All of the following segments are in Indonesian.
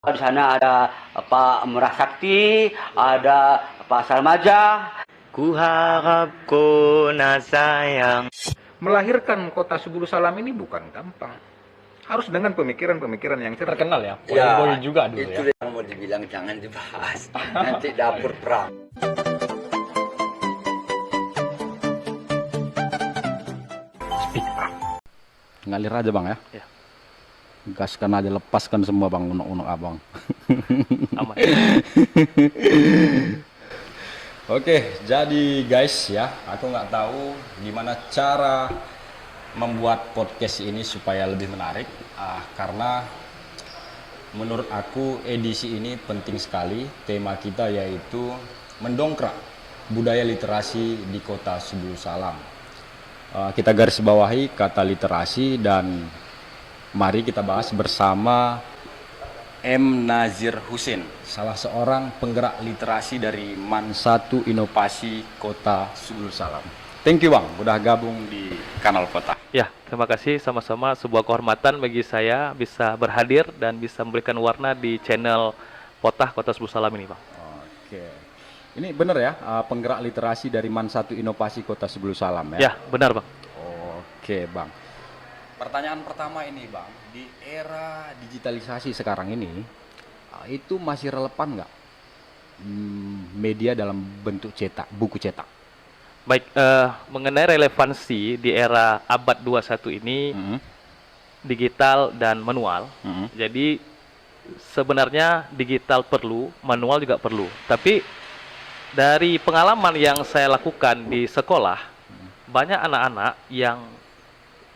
Di sana ada Pak Merah Sakti, ada Pak Salmaja. Ku harap kau nak sayang. Melahirkan kota Subulu Salam ini bukan gampang. Harus dengan pemikiran-pemikiran yang cerdas. Terkenal ya, boy juga dulu itu ya. yang mau dibilang jangan dibahas. Nanti dapur perang. Ngalir aja bang ya. Ya. Gaskan aja, lepaskan semua bang, unek-unek abang. Aman. Oke, jadi guys ya, aku nggak tahu gimana cara membuat podcast ini supaya lebih menarik. Karena menurut aku edisi ini penting sekali. Tema kita yaitu mendongkrak budaya literasi di kota Subulu Salam. Kita garis bawahi kata literasi dan mari kita bahas bersama M. Nazir Husin, salah seorang penggerak literasi dari MAN 1 Inovasi Kota Subulu Salam. Thank you bang, udah gabung di Kanal Kota. Ya, terima kasih sama-sama. Sebuah kehormatan bagi saya bisa berhadir dan bisa memberikan warna di channel Potah Kota Subulu Salam ini, Bang. Oke, ini bener ya, penggerak literasi dari MAN 1 Inovasi Kota Subulu Salam ya? Ya, benar, Bang. Oke bang, pertanyaan pertama ini bang, di era digitalisasi sekarang ini, itu masih relevan nggak media dalam bentuk cetak, buku cetak? Baik, mengenai relevansi di era abad 21 ini, digital dan manual. Jadi sebenarnya digital perlu, manual juga perlu. Tapi dari pengalaman yang saya lakukan di sekolah, banyak anak-anak yang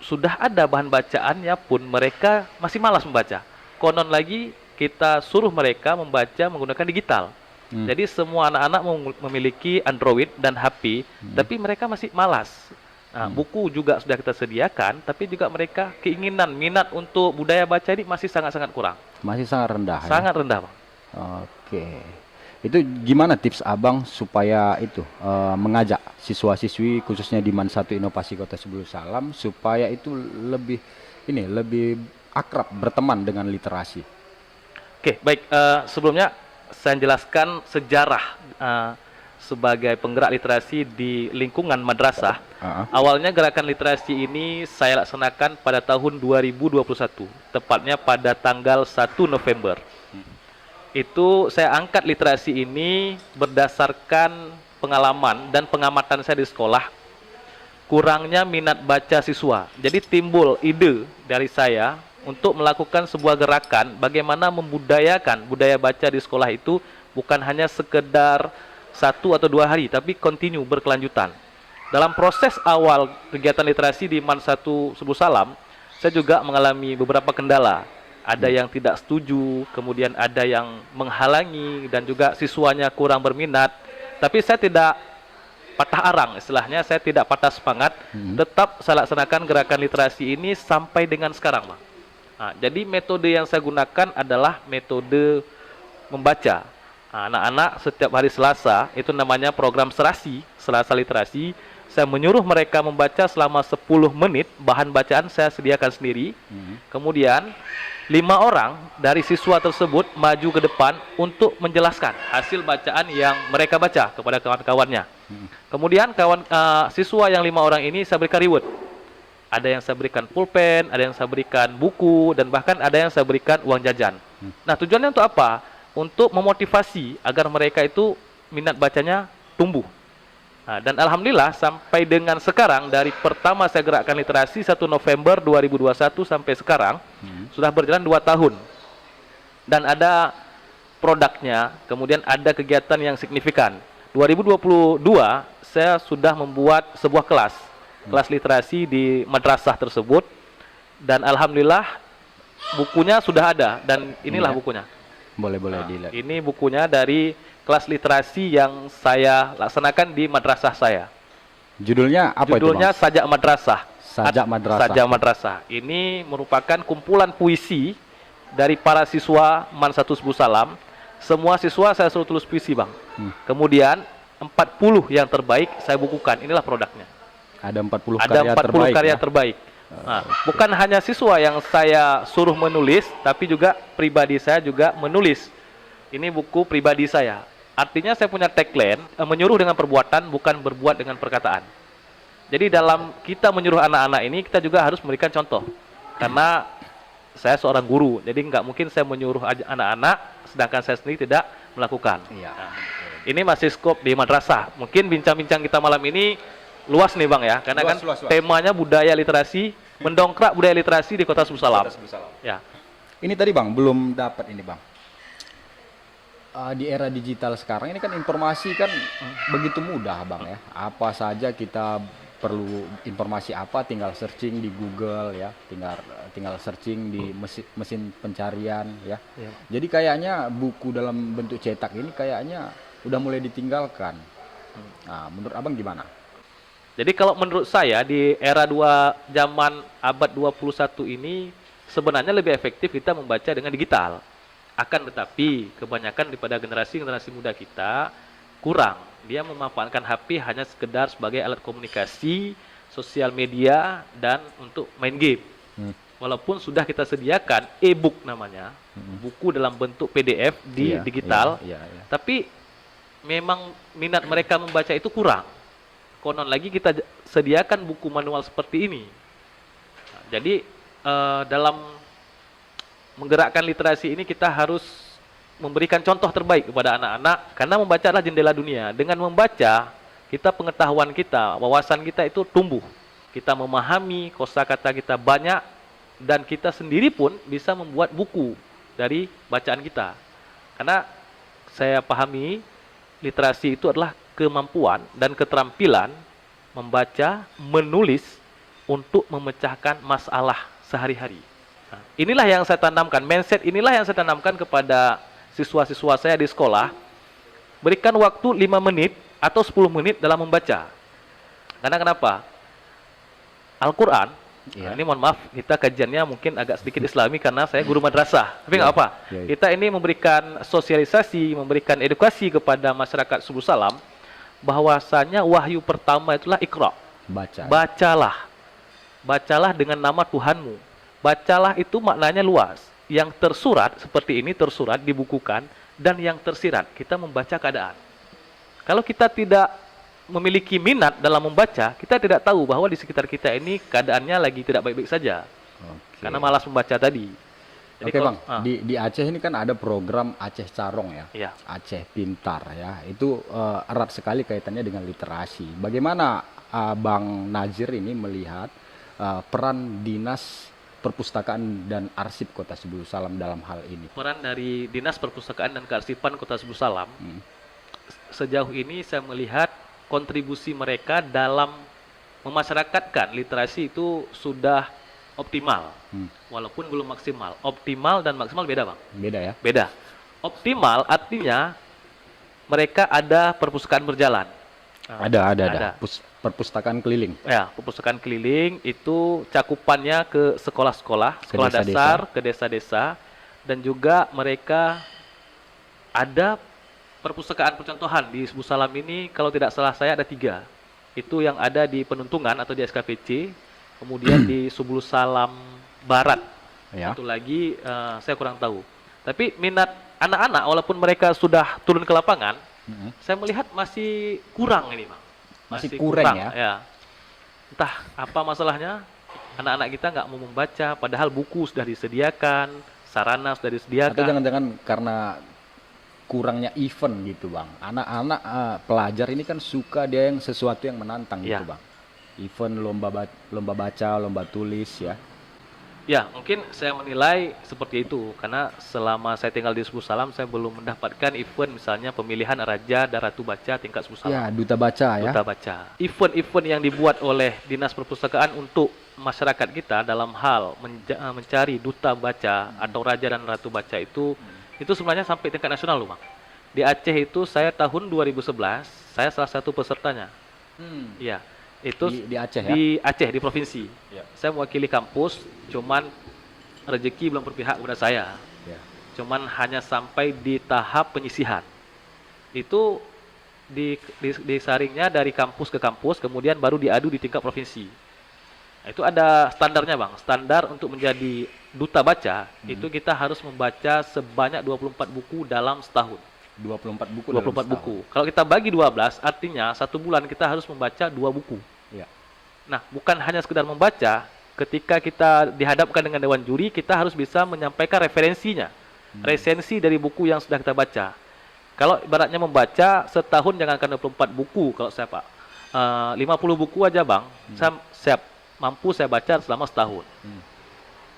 sudah ada bahan bacaannya pun mereka masih malas membaca. Konon lagi kita suruh mereka membaca menggunakan digital. Jadi semua anak-anak memiliki Android dan HP, tapi mereka masih malas. Nah, buku juga sudah kita sediakan, tapi juga mereka keinginan, minat untuk budaya baca ini masih sangat-sangat kurang. Masih sangat rendah. Sangat rendah, Bang. Oke, itu gimana tips abang supaya itu mengajak siswa-siswi khususnya di MAN 1 Inovasi Kota Subulu Salam supaya itu lebih akrab berteman dengan literasi? Oke, baik. Sebelumnya saya jelaskan sejarah sebagai penggerak literasi di lingkungan madrasah. Awalnya gerakan literasi ini saya laksanakan pada tahun 2021, tepatnya pada tanggal 1 November. Itu saya angkat literasi ini berdasarkan pengalaman dan pengamatan saya di sekolah, kurangnya minat baca siswa. Jadi timbul ide dari saya untuk melakukan sebuah gerakan bagaimana membudayakan budaya baca di sekolah itu bukan hanya sekedar 1 atau 2 hari, tapi kontinu berkelanjutan. Dalam proses awal kegiatan literasi di MAN 1 Subulu Salam, saya juga mengalami beberapa kendala. Ada yang tidak setuju, kemudian ada yang menghalangi, dan juga siswanya kurang berminat. Tapi saya tidak patah arang, istilahnya saya tidak patah semangat, tetap saya laksanakan gerakan literasi ini sampai dengan sekarang, Bang. Nah, jadi metode yang saya gunakan adalah metode membaca. Anak-anak setiap hari Selasa, itu namanya program serasi, Selasa Literasi, saya menyuruh mereka membaca selama 10 menit, bahan bacaan saya sediakan sendiri. Kemudian 5 orang dari siswa tersebut maju ke depan untuk menjelaskan hasil bacaan yang mereka baca kepada kawan-kawannya. Kemudian siswa yang 5 orang ini saya berikan reward. Ada yang saya berikan pulpen, ada yang saya berikan buku, dan bahkan ada yang saya berikan uang jajan. Nah, tujuannya untuk apa? Untuk memotivasi agar mereka itu minat bacanya tumbuh. Nah, dan alhamdulillah sampai dengan sekarang, dari pertama saya gerakkan literasi 1 November 2021 sampai sekarang, sudah berjalan 2 tahun. Dan ada produknya, kemudian ada kegiatan yang signifikan. 2022 saya sudah membuat sebuah kelas literasi di madrasah tersebut, dan alhamdulillah bukunya sudah ada, dan inilah bukunya. Boleh dilihat. Ini bukunya dari kelas literasi yang saya laksanakan di madrasah saya. Judulnya apa? Judulnya itu, Bang? Sajak Madrasah. Sajak Madrasah. Sajak Madrasah. Ini merupakan kumpulan puisi dari para siswa MAN 1 Subulu Salam. Semua siswa saya suruh tulis puisi, Bang. Kemudian 40 yang terbaik saya bukukan. Inilah produknya. Ada 40 karya terbaik. Karya terbaik. Nah, bukan hanya siswa yang saya suruh menulis, tapi juga pribadi saya juga menulis. Ini buku pribadi saya. Artinya saya punya tagline, menyuruh dengan perbuatan, bukan berbuat dengan perkataan. Jadi dalam kita menyuruh anak-anak ini, kita juga harus memberikan contoh. Karena saya seorang guru, jadi nggak mungkin saya menyuruh anak-anak, sedangkan saya sendiri tidak melakukan. Iya. Nah, ini masih skop di madrasah. Mungkin bincang-bincang kita malam ini luas nih Bang ya, karena Luas, kan luas. temanya budaya literasi, mendongkrak budaya literasi di Kota Salam. Ya. Ini tadi Bang, belum dapat ini Bang. Di era digital sekarang ini kan informasi kan begitu mudah Bang ya. Apa saja kita perlu informasi apa tinggal searching di Google ya, tinggal searching di mesin pencarian ya. Ya. Jadi kayaknya buku dalam bentuk cetak ini kayaknya udah mulai ditinggalkan. Nah, menurut Abang gimana? Jadi kalau menurut saya di era zaman abad 21 ini sebenarnya lebih efektif kita membaca dengan digital. Akan tetapi kebanyakan daripada generasi muda kita kurang. Dia memanfaatkan HP hanya sekedar sebagai alat komunikasi, sosial media, dan untuk main game. Walaupun sudah kita sediakan e-book namanya, buku dalam bentuk PDF di Iya, digital, iya, iya. tapi memang minat mereka membaca itu kurang. Konon lagi kita sediakan buku manual seperti ini. Nah, jadi dalam menggerakkan literasi ini kita harus memberikan contoh terbaik kepada anak-anak, karena membaca adalah jendela dunia. Dengan membaca, kita pengetahuan kita, wawasan kita itu tumbuh. Kita memahami, kosakata kita banyak, dan kita sendiri pun bisa membuat buku dari bacaan kita. Karena saya pahami, literasi itu adalah kemampuan dan keterampilan membaca, menulis untuk memecahkan masalah sehari-hari. Nah, inilah yang saya tanamkan, mindset inilah yang saya tanamkan kepada siswa-siswa saya di sekolah. Berikan waktu 5 menit atau 10 menit dalam membaca. Karena kenapa? Al-Quran, Iya. nah ini mohon maaf, kita kajiannya mungkin agak sedikit islami karena saya guru madrasah. Tapi nggak apa, Iya, iya. kita ini memberikan sosialisasi, memberikan edukasi kepada masyarakat Subul Salam, bahwasanya wahyu pertama itulah Iqra. Baca. Bacalah. Bacalah dengan nama Tuhanmu. Bacalah itu maknanya luas. Yang tersurat seperti ini, tersurat, dibukukan, dan yang tersirat, kita membaca keadaan. Kalau kita tidak memiliki minat dalam membaca, kita tidak tahu bahwa di sekitar kita ini keadaannya lagi tidak baik-baik saja. Oke. Karena malas membaca tadi. Jadi Oke kalau- Bang, di Aceh ini kan ada program Aceh Carong ya, Iya. Aceh Pintar ya, itu erat sekali kaitannya dengan literasi. Bagaimana Bang Nazir ini melihat peran Dinas Perpustakaan dan Arsip Kota Sebulu Salam dalam hal ini? peran dari Dinas Perpustakaan dan Kearsipan Kota Sebulu Salam, sejauh ini saya melihat kontribusi mereka dalam memasyarakatkan literasi itu sudah optimal. Walaupun belum maksimal. Optimal dan maksimal beda, Bang. Beda ya? Beda. Optimal artinya mereka ada perpustakaan berjalan. Nah, Ada. Perpustakaan keliling. Ya, perpustakaan keliling itu cakupannya ke sekolah-sekolah, Ke sekolah desa-desa. dasar, ke desa-desa, dan juga mereka ada perpustakaan percontohan di Sebulu Salam ini. Kalau tidak salah saya ada 3. Itu yang ada di Penuntungan atau di SKPC, kemudian di Sebulu Salam Barat. Ya. Satu lagi saya kurang tahu. Tapi minat anak-anak walaupun mereka sudah turun ke lapangan, saya melihat masih kurang ini, Bang. Masih kurang ya. Entah apa masalahnya, anak-anak kita nggak mau membaca, padahal buku sudah disediakan, sarana sudah disediakan. Atau jangan-jangan karena kurangnya event gitu Bang. Anak-anak pelajar ini kan suka dia yang sesuatu yang menantang gitu Iya. Bang. Event lomba baca, lomba tulis ya. Ya, mungkin saya menilai seperti itu karena selama saya tinggal di Sebulu Salam saya belum mendapatkan event misalnya pemilihan Raja dan Ratu Baca tingkat Sebulu Salam. Ya, duta baca ya. Duta Baca. Event-event yang dibuat oleh Dinas Perpustakaan untuk masyarakat kita dalam hal mencari duta baca atau Raja dan Ratu Baca itu sebenarnya sampai tingkat nasional loh, Bang. Di Aceh itu saya tahun 2011 saya salah satu pesertanya. Iya. Itu Di Aceh ya? di Aceh, di provinsi. Ya. Saya mewakili kampus, cuman rezeki belum berpihak kepada saya. Ya. Cuman hanya sampai di tahap penyisihan. Itu disaringnya dari kampus ke kampus, kemudian baru diadu di tingkat provinsi. Itu ada standarnya Bang. Standar untuk menjadi duta baca itu kita harus membaca sebanyak 24 buku dalam setahun. 24 buku 24 buku. Kalau kita bagi 12, artinya 1 bulan kita harus membaca 2 buku. Ya. Nah, bukan hanya sekedar membaca, ketika kita dihadapkan dengan dewan juri, kita harus bisa menyampaikan referensinya. Resensi dari buku yang sudah kita baca. Kalau ibaratnya membaca setahun jangankan 24 buku kalau saya Pak. 50 buku aja Bang, saya mampu saya baca selama setahun.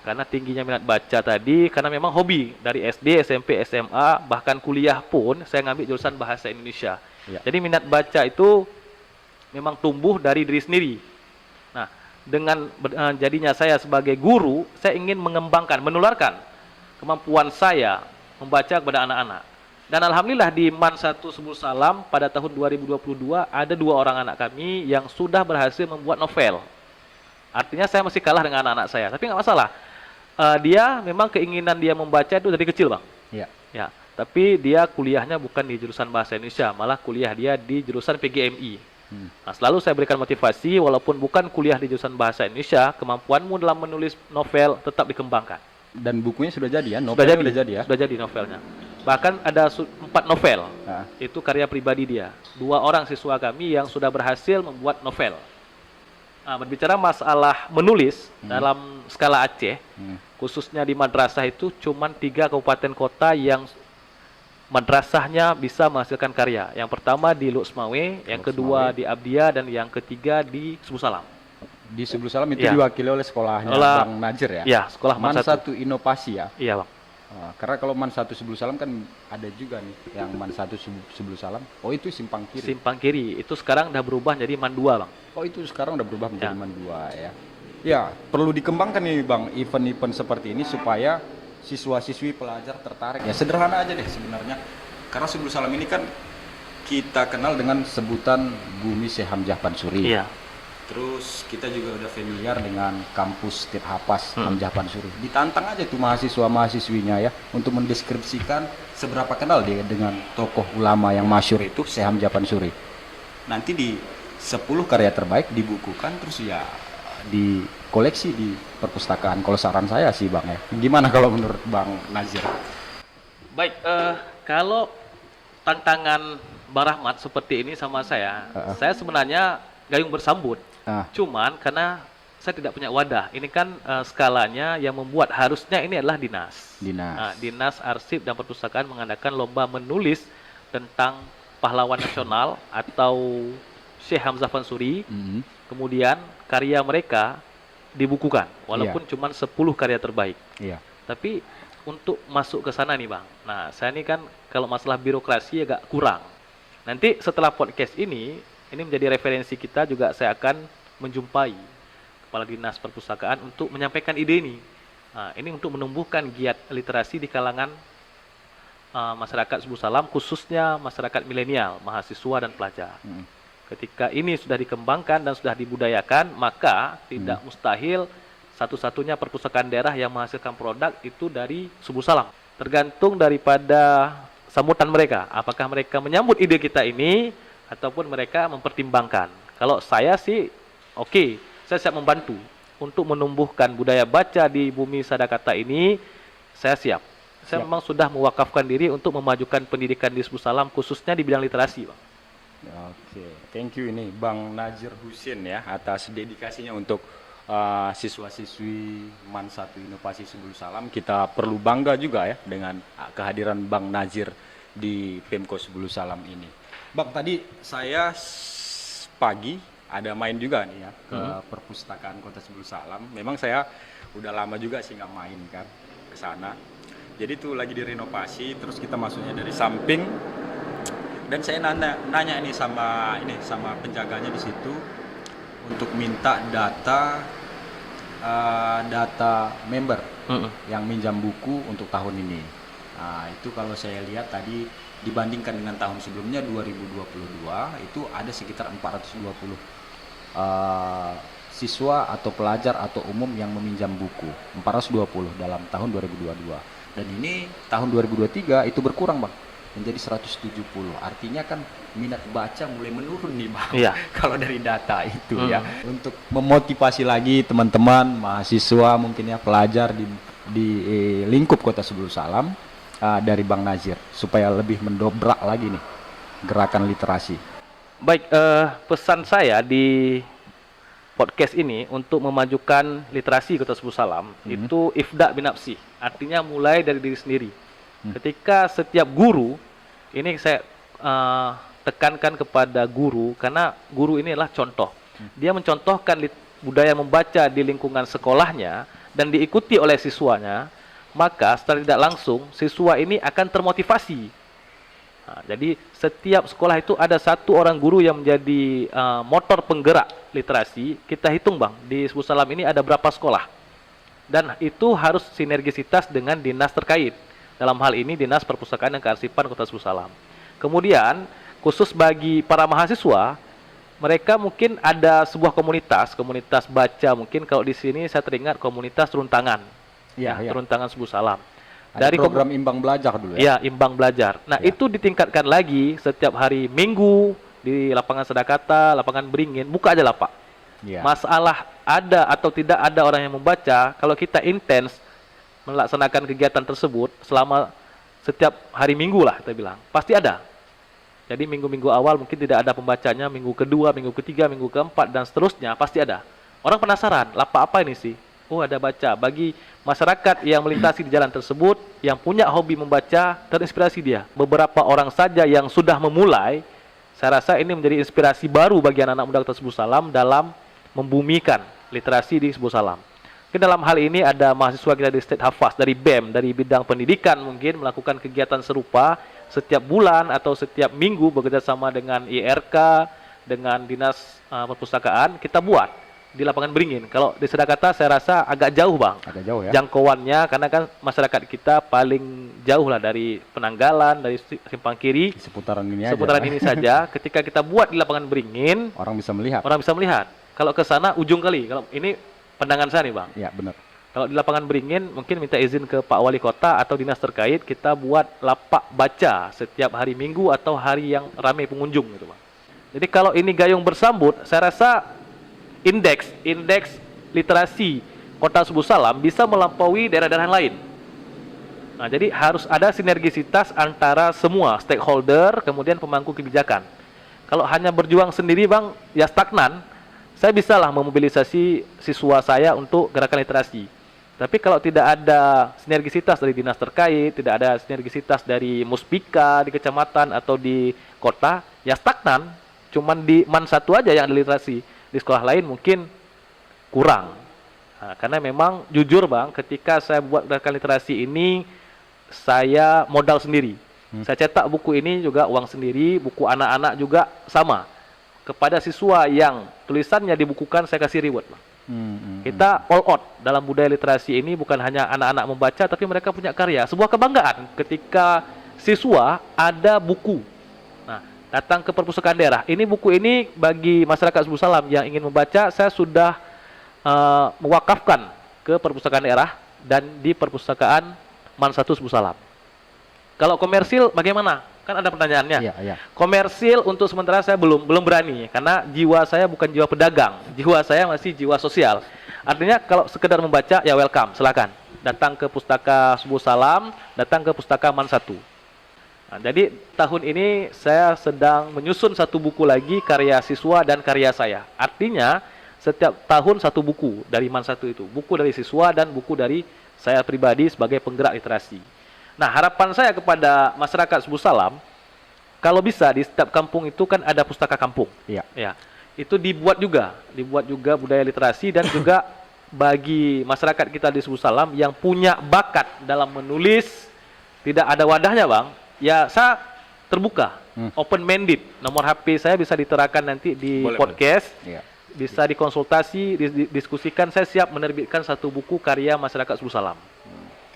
Karena tingginya minat baca tadi, karena memang hobi dari SD, SMP, SMA, bahkan kuliah pun saya ngambil jurusan bahasa Indonesia. Ya. Jadi minat baca itu memang tumbuh dari diri sendiri. Nah, dengan jadinya saya sebagai guru, saya ingin mengembangkan, menularkan kemampuan saya membaca kepada anak-anak. Dan alhamdulillah di MAN 1 Subul Salam pada tahun 2022 ada 2 orang anak kami yang sudah berhasil membuat novel. Artinya saya masih kalah dengan anak-anak saya, tapi nggak masalah. Dia memang keinginan dia membaca itu dari kecil Bang. Ya. Ya, tapi dia kuliahnya bukan di jurusan bahasa Indonesia, malah kuliah dia di jurusan PGMI. Nah, selalu saya berikan motivasi, walaupun bukan kuliah di jurusan bahasa Indonesia, kemampuanmu dalam menulis novel tetap dikembangkan. Dan bukunya sudah jadi ya, novelnya sudah jadi ya. Sudah jadi novelnya. Bahkan ada 4 novel. Nah. Itu karya pribadi dia. 2 orang siswa kami yang sudah berhasil membuat novel. Nah, berbicara masalah menulis dalam skala Aceh, khususnya di madrasah itu cuma 3 kabupaten kota yang madrasahnya bisa menghasilkan karya. Yang pertama di Luxmawe, yang kedua di Abdia, dan yang ketiga di Subul Salam. Di Subul Salam itu Ya. diwakili oleh sekolahnya Bang Najir ya. Ya, sekolah MAN MAN 1. 1 Inovasi ya. Iya, Bang. Karena kalau MAN 1 Subul Salam kan ada juga nih yang MAN 1 Subul Salam. Oh, itu simpang kiri. Simpang kiri itu sekarang udah berubah jadi MAN 2, Bang. Oh, itu sekarang udah berubah menjadi Ya. MAN 2 ya. Ya, perlu dikembangkan nih Bang event-event seperti ini supaya siswa-siswi pelajar tertarik. Ya sederhana aja deh sebenarnya. Karena Subul Salam ini kan kita kenal dengan sebutan Bumi Syekh Hamzah Pansuri. Iya. Terus kita juga udah familiar dengan kampus Tirhapas Hamzah Pansuri. Ditantang aja tuh mahasiswa-mahasiswinya ya untuk mendeskripsikan seberapa kenal dia dengan tokoh ulama yang masyhur itu Syekh Hamzah Pansuri. Nanti di 10 karya terbaik dibukukan terus ya di koleksi di perpustakaan. Kalau saran saya sih Bang ya. Gimana kalau menurut Bang Nazir? Baik, kalau tantangan Bang Rahmat seperti ini sama saya sebenarnya gayung bersambut. Cuman karena saya tidak punya wadah, ini kan skalanya yang membuat harusnya ini adalah dinas. Nah, Dinas Arsip dan Perpustakaan mengadakan lomba menulis tentang pahlawan nasional atau Syekh Hamzah Pansuri. Kemudian karya mereka dibukukan, walaupun cuma 10 karya terbaik. Iya. Tapi untuk masuk ke sana nih Bang, nah saya ini kan kalau masalah birokrasi agak kurang. Nanti setelah podcast ini menjadi referensi kita juga, saya akan menjumpai Kepala Dinas Perpustakaan untuk menyampaikan ide ini. Nah, ini untuk menumbuhkan giat literasi di kalangan masyarakat Subul Salam, khususnya masyarakat milenial, mahasiswa dan pelajar. Ketika ini sudah dikembangkan dan sudah dibudayakan, maka tidak mustahil satu-satunya perpustakaan daerah yang menghasilkan produk itu dari Subul Salam. Tergantung daripada sambutan mereka, apakah mereka menyambut ide kita ini ataupun mereka mempertimbangkan. Kalau saya sih oke, saya siap membantu untuk menumbuhkan budaya baca di bumi Sadakata ini. Saya siap. Saya memang sudah mewakafkan diri untuk memajukan pendidikan di Subul Salam, khususnya di bidang literasi, Bang. Oke, thank you ini Bang Nazir Husin ya atas dedikasinya untuk siswa-siswi MAN 1 Inovasi Subul Salam. Kita perlu bangga juga ya dengan kehadiran Bang Nazir di Pemko Subul Salam ini. Bang, tadi saya pagi ada main juga nih ya ke perpustakaan Kota Subul Salam. Memang saya udah lama juga sih nggak main kan ke sana. Jadi tuh lagi direnovasi, terus kita masuknya dari samping. Dan saya nanya ini sama penjaganya di situ untuk minta data member yang minjam buku untuk tahun ini. Nah, itu kalau saya lihat tadi dibandingkan dengan tahun sebelumnya 2022 itu ada sekitar 420 siswa atau pelajar atau umum yang meminjam buku, 420 dalam tahun 2022. Dan ini tahun 2023 itu berkurang, Bang. menjadi 170. Artinya kan minat baca mulai menurun nih Bang. Iya. Kalau dari data itu ya. Untuk memotivasi lagi teman-teman mahasiswa mungkin ya pelajar di lingkup Kota Sebulu Salam dari Bang Nazir supaya lebih mendobrak lagi nih gerakan literasi. Baik, pesan saya di podcast ini untuk memajukan literasi Kota Sebulu Salam itu ifda binafsi, artinya mulai dari diri sendiri. Ketika setiap guru, ini saya tekankan kepada guru karena guru ini adalah contoh. Dia mencontohkan budaya membaca di lingkungan sekolahnya dan diikuti oleh siswanya, maka secara tidak langsung siswa ini akan termotivasi. Nah, jadi setiap sekolah itu ada satu orang guru yang menjadi motor penggerak literasi. Kita hitung Bang, di Sebulu Salam ini ada berapa sekolah. Dan itu harus sinergisitas dengan dinas terkait. Dalam hal ini Dinas Perpustakaan dan Kearsipan Kota Sebulu Salam. Kemudian khusus bagi para mahasiswa, mereka mungkin ada sebuah komunitas baca. Mungkin kalau di sini saya teringat komunitas turun tangan. Iya. Turun tangan Sebulu Salam. Dari program imbang belajar dulu ya. Ya, imbang belajar. Nah, itu ditingkatkan lagi setiap hari Minggu di lapangan Sedakata, lapangan Beringin, buka aja lapak. Ya. Masalah ada atau tidak ada orang yang membaca, kalau kita intens melaksanakan kegiatan tersebut selama setiap hari Minggu lah kita bilang, pasti ada. Jadi minggu-minggu awal mungkin tidak ada pembacanya, minggu kedua, minggu ketiga, minggu keempat dan seterusnya pasti ada. Orang penasaran, lapak apa ini sih? Oh, ada baca. Bagi masyarakat yang melintasi di jalan tersebut, yang punya hobi membaca, terinspirasi dia. Beberapa orang saja yang sudah memulai, saya rasa ini menjadi inspirasi baru bagi anak-anak muda Kota Sebulu Salam dalam membumikan literasi di Sebulu Salam. Mungkin dalam hal ini ada mahasiswa kita di State Hafaz, dari BEM, dari bidang pendidikan mungkin melakukan kegiatan serupa setiap bulan atau setiap minggu bekerja sama dengan IRK, dengan Dinas Perpustakaan, kita buat di lapangan Beringin. Kalau di Sedakata saya rasa agak jauh Bang. Agak jauh ya. Jangkauannya karena kan masyarakat kita paling jauh lah dari Penanggalan, dari Simpang Kiri. Di seputaran ini Seputaran aja. ini saja. Ketika kita buat di lapangan Beringin, Orang bisa melihat. orang bisa melihat. Kalau ke sana ujung kali. Kalau ini pandangan saya nih Bang. Ya, benar. Kalau di lapangan Beringin mungkin minta izin ke Pak Wali Kota atau dinas terkait, kita buat lapak baca setiap hari Minggu atau hari yang ramai pengunjung gitu Bang. Jadi kalau ini gayung bersambut, saya rasa indeks literasi Kota Sebulu Salam bisa melampaui daerah-daerah lain. Nah, jadi harus ada sinergisitas antara semua stakeholder, kemudian pemangku kebijakan. Kalau hanya berjuang sendiri Bang, ya stagnan. Saya bisalah memobilisasi siswa saya untuk gerakan literasi. Tapi kalau tidak ada sinergisitas dari dinas terkait, tidak ada sinergisitas dari Muspika di kecamatan atau di kota, ya stagnan. Cuman di MAN 1 aja yang ada literasi. Di sekolah lain mungkin kurang. Nah, karena memang jujur Bang, ketika saya buat gerakan literasi ini, saya modal sendiri. Saya cetak buku ini juga uang sendiri, buku anak-anak juga sama. Kepada siswa yang tulisannya dibukukan, saya kasih reward Bang. Kita all out dalam budaya literasi ini, bukan hanya anak-anak membaca, tapi mereka punya karya. Sebuah kebanggaan ketika siswa ada buku. Nah, datang ke perpustakaan daerah. Ini buku ini bagi masyarakat Sebulu Salam yang ingin membaca, saya sudah mewakafkan ke perpustakaan daerah dan di perpustakaan MAN 1 Sebulu Salam. Kalau komersil bagaimana? Kan ada pertanyaannya. Iya. Komersil untuk sementara saya belum berani karena jiwa saya bukan jiwa pedagang. Jiwa saya masih jiwa sosial. Artinya kalau sekedar membaca ya welcome, silakan. Datang ke Pustaka Sebulu Salam, datang ke Pustaka MAN 1. Nah, jadi tahun ini saya sedang menyusun satu buku lagi karya siswa dan karya saya. Artinya setiap tahun satu buku dari MAN 1 itu. Buku dari siswa dan buku dari saya pribadi sebagai penggerak literasi. Nah, harapan saya kepada masyarakat Sebulu Salam, kalau bisa di setiap kampung itu kan ada pustaka kampung. Iya. Ya. Itu dibuat juga budaya literasi dan juga bagi masyarakat kita di Sebulu Salam yang punya bakat dalam menulis, tidak ada wadahnya Bang. Ya, saya terbuka, open-minded. Nomor HP saya bisa diterakan nanti di podcast. Iya. Bisa dikonsultasi, didiskusikan. Saya siap menerbitkan satu buku karya masyarakat Sebulu Salam.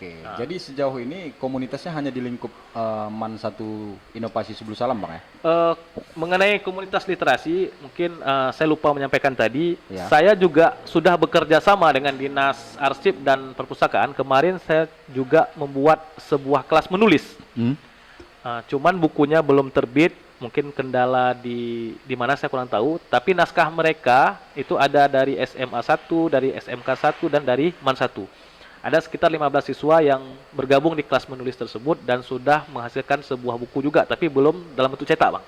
Oke. Jadi sejauh ini komunitasnya hanya di lingkup MAN 1 Inovasi Sebulu Salam Bang ya? Mengenai komunitas literasi, mungkin saya lupa menyampaikan tadi, Ya. saya juga sudah bekerja sama dengan Dinas Arsip dan Perpustakaan. Kemarin saya juga membuat sebuah kelas menulis. Cuman bukunya belum terbit, mungkin kendala di mana saya kurang tahu. Tapi naskah mereka itu ada dari SMA 1, dari SMK 1, dan dari MAN 1. Ada sekitar 15 siswa yang bergabung di kelas menulis tersebut dan sudah menghasilkan sebuah buku juga, tapi belum dalam bentuk cetak, Bang.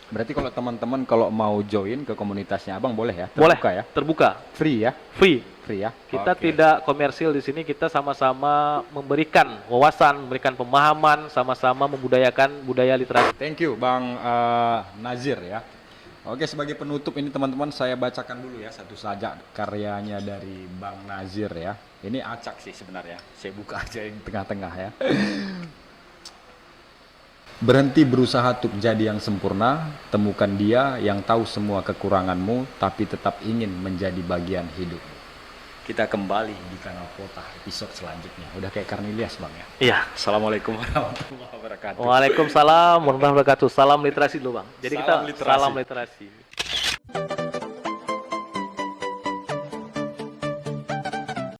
Berarti kalau teman-teman kalau mau join ke komunitasnya Abang boleh ya? Boleh, Terbuka ya? terbuka, Free ya? free. Free ya? Kita Oke. tidak komersil di sini, kita sama-sama memberikan wawasan, memberikan pemahaman, sama-sama membudayakan budaya literasi. Thank you Bang Nazir ya. Oke, sebagai penutup ini teman-teman saya bacakan dulu ya satu saja karyanya dari Bang Nazir ya. Ini acak sih sebenarnya. Saya buka aja yang tengah-tengah ya. Berhenti berusaha untuk jadi yang sempurna, temukan dia yang tahu semua kekuranganmu tapi tetap ingin menjadi bagian hidup. Kita kembali di kanal Kota episode selanjutnya. Udah kayak Karnilias Bang ya. Iya. Assalamualaikum warahmatullahi wabarakatuh. Waalaikumsalam warahmatullahi wabarakatuh. Salam literasi dulu, Bang. Jadi Salam kita literasi. salam literasi.